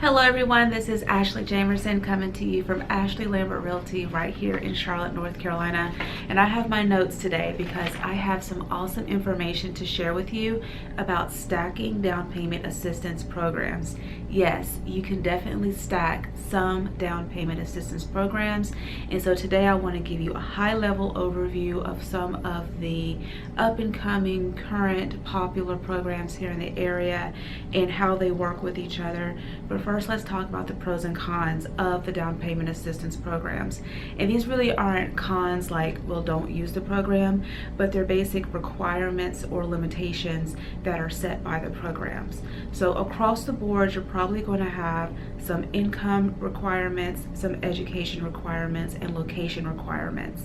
Hello everyone, this is Ashley Jamerson coming to you from Ashley Lambert Realty right here in Charlotte, North Carolina. And I have my notes today because I have some awesome information to share with you about stacking down payment assistance programs. Yes, you can definitely stack some down payment assistance programs. And so today I want to give you a high-level overview of some of the up-and-coming, current, popular programs here in the area and how they work with each other. But first, let's talk about the pros and cons of the down payment assistance programs. And these really aren't cons like, well, don't use the program, but they're basic requirements or limitations that are set by the programs. So across the board, you're probably going to have some income requirements, some education requirements, and location requirements.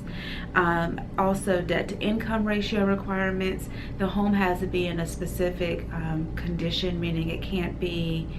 Also debt to income ratio requirements. The home has to be in a specific condition, meaning it can't be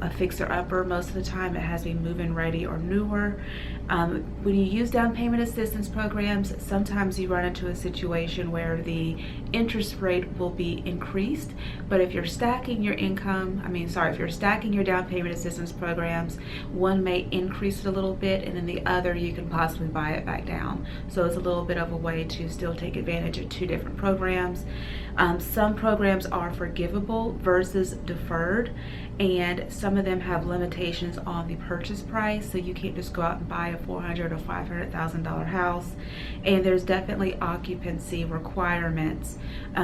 a fixer-upper. Most of the time it has to be move-in ready or newer. When you use down payment assistance programs, sometimes you run into a situation where the interest rate will be increased, but if you're stacking your if you're stacking your down payment assistance programs, one may increase it a little bit and then the other you can possibly buy it back down. So it's a little bit of a way to still take advantage of two different programs. Some programs are forgivable versus deferred, and some of them have limitations on the purchase price, so you can't just go out and buy a $400,000 or $500,000 house. And there's definitely occupancy requirements,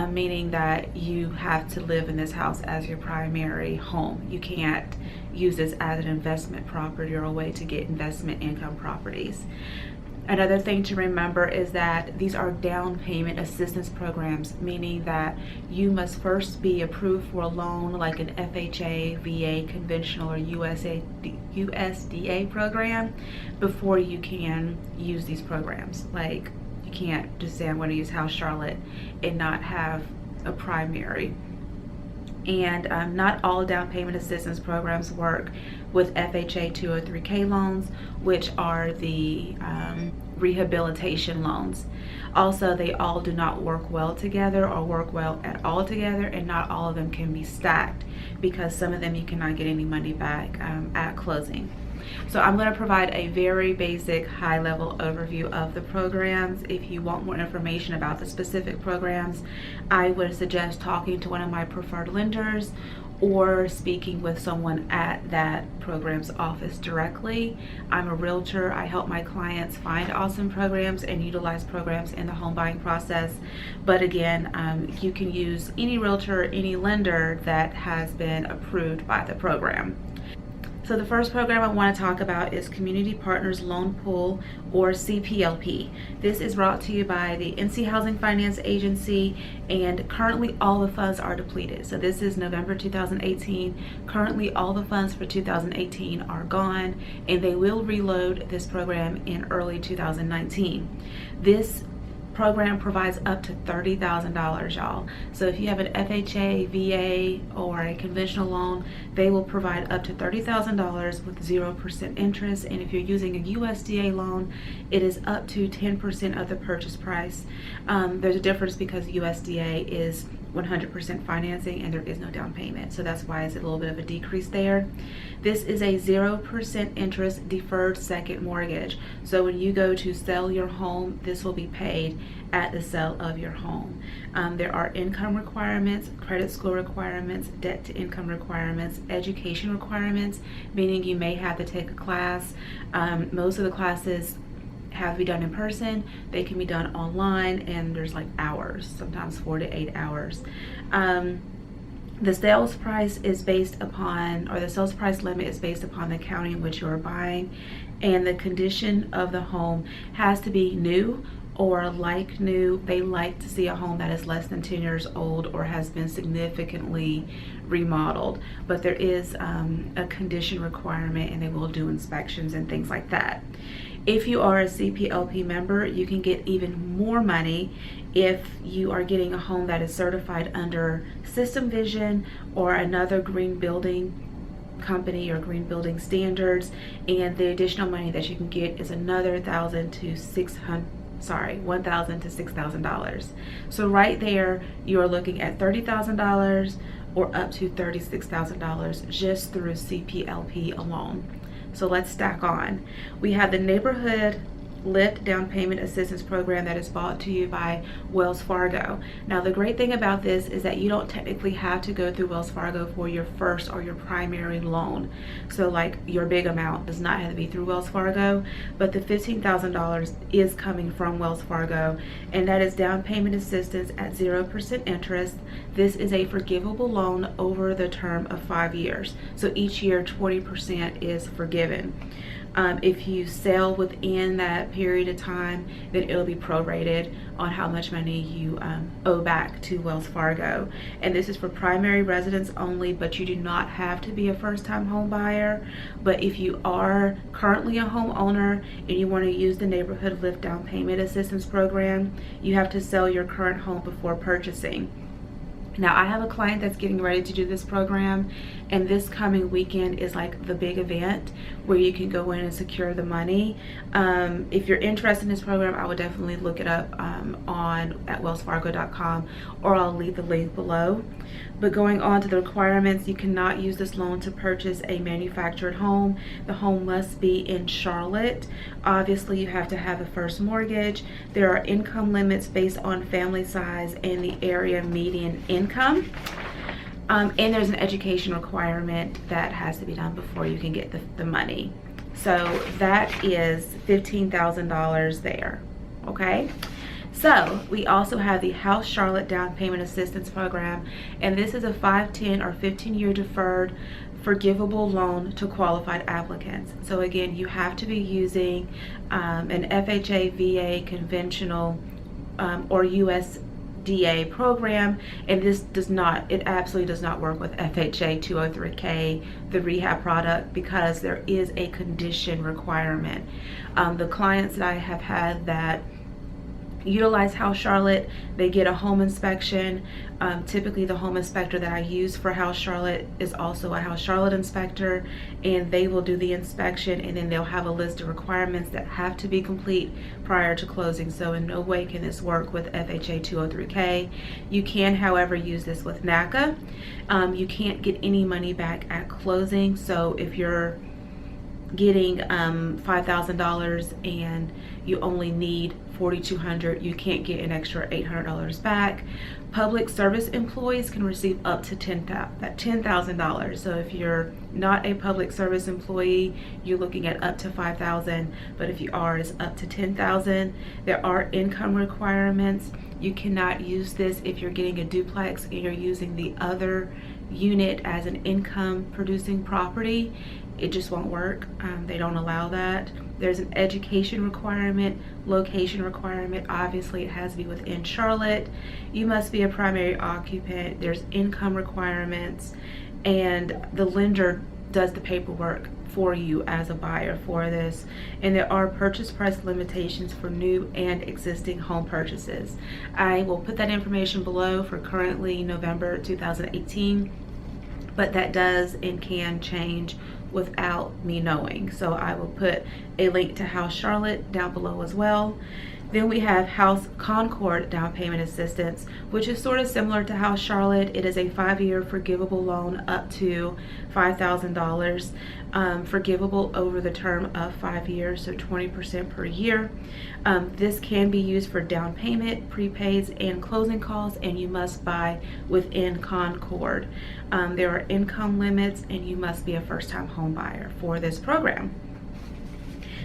meaning that you have to live in this house as your primary home. You can't use this as an investment property or a way to get investment income properties. Another thing to remember is that these are down payment assistance programs, meaning that you must first be approved for a loan like an FHA, VA, Conventional, or USDA program before you can use these programs. Like, you can't just say I'm going to use House Charlotte and not have a primary. And not all down payment assistance programs work with FHA 203K loans, which are the rehabilitation loans. Also, they all do not work well together or work well at all together, and not all of them can be stacked because some of them you cannot get any money back at closing. So I'm going to provide a very basic high-level overview of the programs. If you want more information about the specific programs, I would suggest talking to one of my preferred lenders or speaking with someone at that program's office directly. I'm a realtor. I help my clients find awesome programs and utilize programs in the home buying process. But again, you can use any realtor, any lender that has been approved by the program. So the first program I want to talk about is Community Partners Loan Pool, or CPLP. This is brought to you by the NC Housing Finance Agency, and currently all the funds are depleted. So this is November 2018. Currently all the funds for 2018 are gone, and they will reload this program in early 2019. This program provides up to $30,000, y'all. So if you have an FHA, VA, or a conventional loan, they will provide up to $30,000 with 0% interest. And if you're using a USDA loan, it is up to 10% of the purchase price. There's a difference because USDA is 100% financing and there is no down payment. So that's why it's a little bit of a decrease there. This is a 0% interest deferred second mortgage. So when you go to sell your home, this will be paid at the sale of your home. There are income requirements, credit score requirements, debt to income requirements, education requirements, meaning you may have to take a class. Most of the classes have to be done in person. They can be done online, and there's like hours, sometimes 4 to 8 hours. The sales price is based upon, or the sales price limit is based upon the county in which you are buying, and the condition of the home has to be new or like new. They like to see a home that is less than 10 years old or has been significantly remodeled, but there is a condition requirement, and they will do inspections and things like that. If you are a CPLP member, you can get even more money if you are getting a home that is certified under System Vision or another green building company or green building standards, and the additional money that you can get is another $1,000 to $6,000. So right there, you are looking at $30,000 or up to $36,000 just through CPLP alone. So let's stack on. We have the NeighborhoodLIFT Down Payment Assistance Program that is brought to you by Wells Fargo. Now the great thing about this is that you don't technically have to go through Wells Fargo for your first or your primary loan. So like your big amount does not have to be through Wells Fargo, but the $15,000 is coming from Wells Fargo, and that is down payment assistance at 0% interest. This is a forgivable loan over the term of 5 years. So each year 20% is forgiven. If you sell within that period of time, then it'll be prorated on how much money you owe back to Wells Fargo. And this is for primary residents only, but you do not have to be a first-time home buyer. But if you are currently a homeowner and you want to use the NeighborhoodLIFT Down Payment Assistance Program, you have to sell your current home before purchasing. Now I have a client that's getting ready to do this program, and this coming weekend is like the big event where you can go in and secure the money. If you're interested in this program, I would definitely look it up at wellsfargo.com, or I'll leave the link below. But going on to the requirements, you cannot use this loan to purchase a manufactured home. The home must be in Charlotte. Obviously, you have to have a first mortgage. There are income limits based on family size and the area median income. And there's an education requirement that has to be done before you can get the money. So that is $15,000 there, okay? So we also have the House Charlotte Down Payment Assistance Program, and this is a 5, 10, or 15-year deferred forgivable loan to qualified applicants. So again, you have to be using an FHA, VA, Conventional, or USDA program, and this it absolutely does not work with FHA 203K, the rehab product, because there is a condition requirement. The clients that I have had that utilize House Charlotte, they get a home inspection. Typically the home inspector that I use for House Charlotte is also a House Charlotte inspector, and they will do the inspection, and then they'll have a list of requirements that have to be complete prior to closing. So in no way can this work with FHA 203K. You can, however, use this with NACA. You can't get any money back at closing. So if you're getting $5,000 and you only need $4,200, you can't get an extra $800 back. Public service employees can receive up to $10,000. So if you're not a public service employee, you're looking at up to $5,000, but if you are, it's up to $10,000. There are income requirements. You cannot use this if you're getting a duplex and you're using the other unit as an income producing property. It just won't work. They don't allow that. There's an education requirement, location requirement. Obviously it has to be within Charlotte. You must be a primary occupant. There's income requirements, and the lender does the paperwork for you as a buyer for this. And there are purchase price limitations for new and existing home purchases. I will put that information below for currently November 2018, but that does and can change without me knowing. So I will put a link to House Charlotte down below as well. Then we have House Concord Down Payment Assistance, which is sort of similar to House Charlotte. It is a 5-year forgivable loan up to $5,000, forgivable over the term of 5 years, so 20% per year. This can be used for down payment, prepaids, and closing costs, and you must buy within Concord. There are income limits, and you must be a first-time home buyer for this program.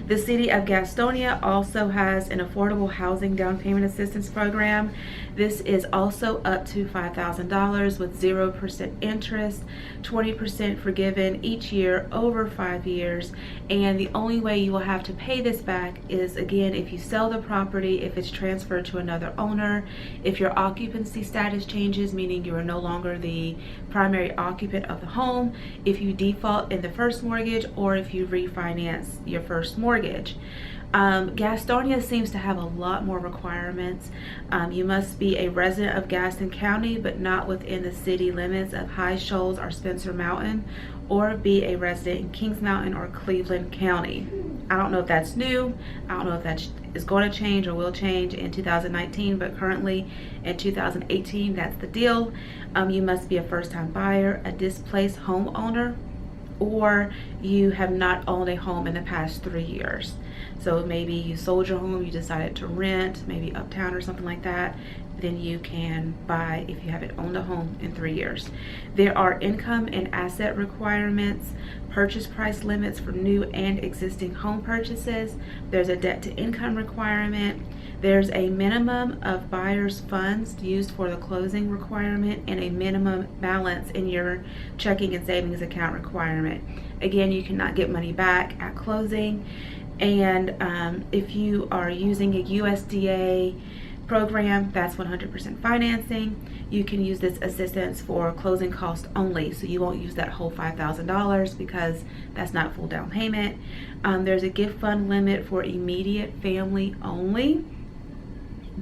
The city of Gastonia also has an affordable housing down payment assistance program. This is also up to $5,000 with 0% interest, 20% forgiven each year over 5 years. And the only way you will have to pay this back is, again, if you sell the property, if it's transferred to another owner, if your occupancy status changes, meaning you are no longer the primary occupant of the home, if you default in the first mortgage, or if you refinance your first mortgage. Gastonia seems to have a lot more requirements. You must be a resident of Gaston County, but not within the city limits of High Shoals or Spencer Mountain, or be a resident in Kings Mountain or Cleveland County. I don't know if that's new. I don't know if that's is going to change or will change in 2019, but currently in 2018, that's the deal. You must be a first-time buyer, a displaced homeowner, or you have not owned a home in the past 3 years. So maybe you sold your home, you decided to rent, maybe uptown or something like that, then you can buy if you haven't owned a home in 3 years. There are income and asset requirements, purchase price limits for new and existing home purchases. There's a debt to income requirement. There's a minimum of buyer's funds used for the closing requirement and a minimum balance in your checking and savings account requirement. Again, you cannot get money back at closing. And if you are using a USDA program, that's 100% financing. You can use this assistance for closing costs only, so you won't use that whole $5,000 because that's not full down payment. There's a gift fund limit for immediate family only.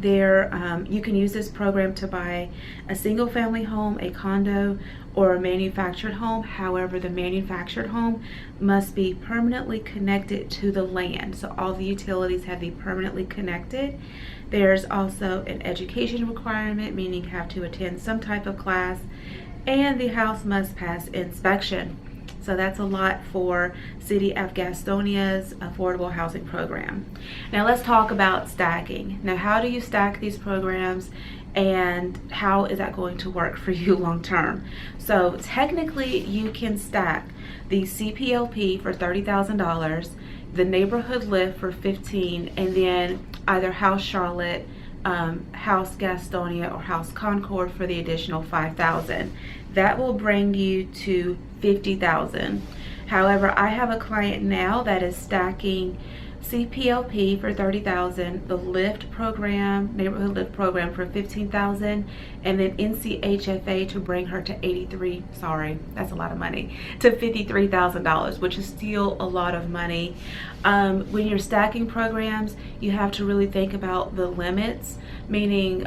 You can use this program to buy a single family home, a condo, or a manufactured home. However, the manufactured home must be permanently connected to the land. So all the utilities have to be permanently connected. There's also an education requirement, meaning you have to attend some type of class, and the house must pass inspection. So that's a lot for City of Gastonia's affordable housing program. Now let's talk about stacking. Now, how do you stack these programs, and how is that going to work for you long term? So technically you can stack the CPLP for $30,000, the NeighborhoodLIFT for $15,000, and then either House Charlotte, House Gastonia, or House Concord for the additional $5,000. That will bring you to $50,000. However, I have a client now that is stacking CPLP for $30,000, the LIFT program, NeighborhoodLIFT program for $15,000, and then NCHFA to bring her to that's a lot of money, to $53,000, which is still a lot of money. When you're stacking programs, you have to really think about the limits, meaning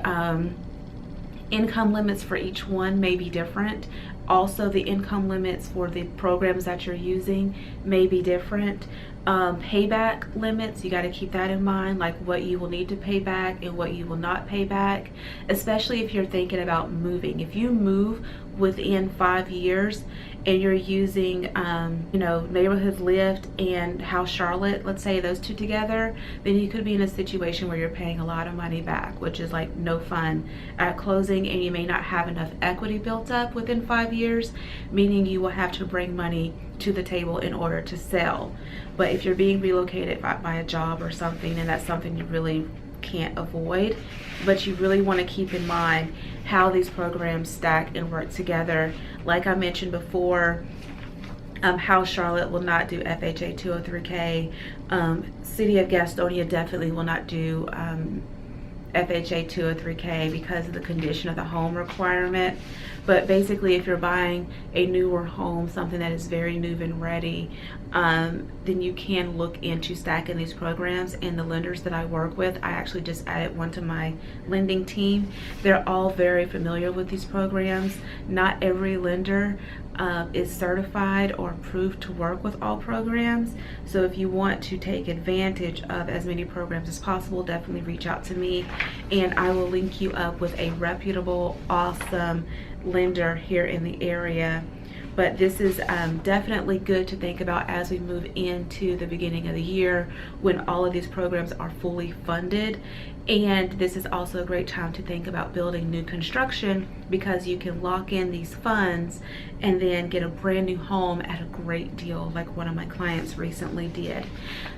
income limits for each one may be different. Also, the income limits for the programs that you're using may be different. Payback limits, you got to keep that in mind, like what you will need to pay back and what you will not pay back, especially if you're thinking about moving. If you move within 5 years and you're using NeighborhoodLIFT and House Charlotte, let's say those two together, then you could be in a situation where you're paying a lot of money back, which is like no fun at closing, and you may not have enough equity built up within 5 years, meaning you will have to bring money to the table in order to sell. But if you're being relocated by a job or something, then that's something you really can't avoid. But you really want to keep in mind how these programs stack and work together. Like I mentioned before, House Charlotte will not do FHA 203K. City of Gastonia definitely will not do FHA 203K because of the condition of the home requirement. But basically, if you're buying a newer home, something that is very new and ready, then you can look into stacking these programs. And the lenders that I work with, I actually just added one to my lending team. They're all very familiar with these programs. Not every lender is certified or approved to work with all programs. So if you want to take advantage of as many programs as possible, definitely reach out to me, and I will link you up with a reputable, awesome lender here in the area. But this is definitely good to think about as we move into the beginning of the year when all of these programs are fully funded. And this is also a great time to think about building new construction, because you can lock in these funds and then get a brand new home at a great deal, like one of my clients recently did.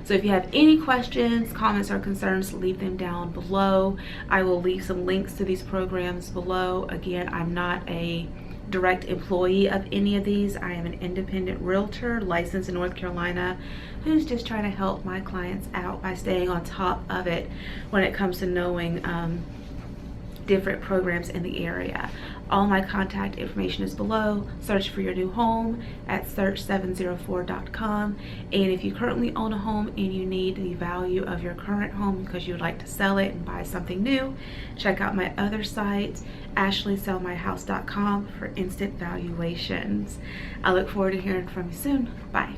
So if you have any questions, comments, or concerns, leave them down below. I will leave some links to these programs below. Again, I'm not a direct employee of any of these. I am an independent realtor licensed in North Carolina who's just trying to help my clients out by staying on top of it when it comes to knowing different programs in the area. All my contact information is below. Search for your new home at search704.com. And if you currently own a home and you need the value of your current home because you would like to sell it and buy something new, check out my other site, ashleysellmyhouse.com, for instant valuations. I look forward to hearing from you soon. Bye.